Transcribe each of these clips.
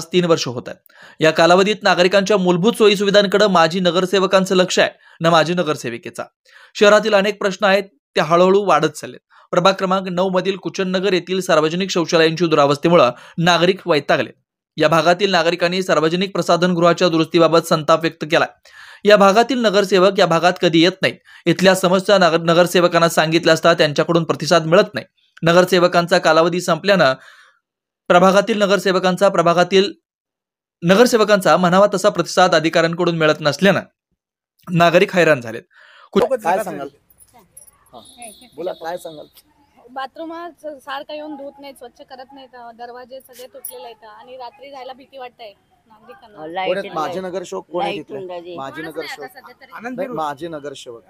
आज 3 वर्ष होत आहेत। या कालावधीत नागरिकांच्या मूलभूत सोयी सुविधांकडे माजी नगरसेवकांचं लक्ष आहे ना माजी नगरसेविकेचा। शहरातील अनेक प्रश्न आहेत ते हळूहळू वाढत चाललेत। प्रभाग क्रमांक 9 मधील कुचननगर येथील सार्वजनिक शौचालयांची दुरावस्थेमुळे नागरिक वैतागले। या भागातील नागरिकांनी सार्वजनिक प्रसाधनगृहाच्या दुरुस्तीबाबत संताप व्यक्त केलाय। या भागातील नगरसेवक या भागात कधी येत नाहीत। इथल्या समस्या नगरसेवकांना सांगितल्या असता त्यांच्याकडून प्रतिसाद मिळत नाही। नगरसेवकांचा कालावधी संपल्यानं प्रभागातील नगरसेवकांचा म्हणावा तसा प्रतिसाद अधिकाऱ्यांकडून मिळत नसल्यानं नागरिक हैराण झालेत। काय सांगाल? बोला, काय सांगाल? बाथरूम सारखं येऊन धुत नाहीत, स्वच्छ करत नाहीत, दरवाजे सगळे तुटलेले आहेत आणि रात्री जायला भीती वाटते नागरिकांना। माझे नगरसेवक कोण आहे तिथले? माझे नगरसेवक माझे नगरसेवक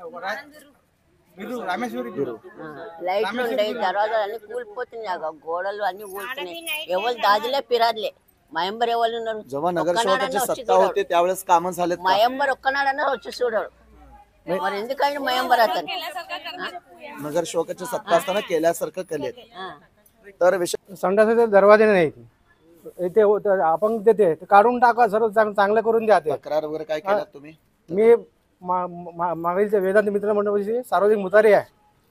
లైట్ ఉండే దర్వాజాలు అన్ని కూలిపోతున్నాయి, గోడలు అన్ని కూలుతున్నాయి, ఎవరు దాదిలే పిరాదులే మా ఎంబర్ ఎవరు ఉన్నారు? जेव्हा नगरसेवकाची सत्ता होते त्यावेळेस कामं झालेत మా का? ఎంబర్ ఒక్కనాడన్నా వచ్చి చూడడు, మరి ఎందుకని మా ఎంబర్ అతను नगरसेवकाची सत्ता असताना केल्यासारखं केलेत। तर विषय संडासाचे दरवाजे नाही इथे अपंग देते ते काढून टाका, सर्व चांगलं करून द्या। ते तक्रार वगैरे काय केलात तुम्ही? मी मागील वेदांत मित्र मंडळाची सार्वजनिक मुतारी आहे,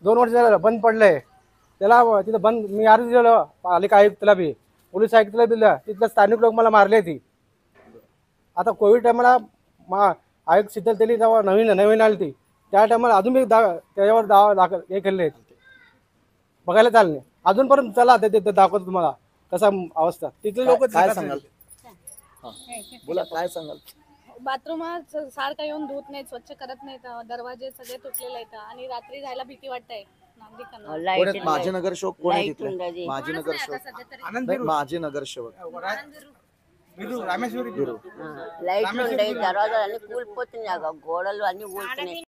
2 वर्ष झालं बंद पडलंय त्याला। तिथं बंद मी अर्ज दिलं पालिका आयुक्तला बी, पोलीस आयुक्तला दिलं, तिथलं स्थानिक लोक मला मारले ती। आता कोविड टायमाला आयुक्त शीतल तेली जेव्हा नवीन आली ती त्या टायमाला अजून मी त्याच्यावर दाखल हे केले बघायला चालले अजूनपर्यंत। चला ते दाखवतो तुम्हाला कसा अवस्था तिथले लोक। काय सांगाल? बोला, काय सांगाल? बाथरूम सारखं येऊन धुत नाहीत, स्वच्छ करत नाहीत, दरवाजे सगळे तुटलेले आहेत आणि रात्री जायला भीती वाटते नागरिकांना। माझे नगरसेवक कोण आहे तिथले? माझे नगरसेवक माझे नगरसेवक లైట్ ఉండే దర్వాజాలు అన్ని కూలిపోతున్నాయి, గోడలు అన్ని కూలుతున్నాయి,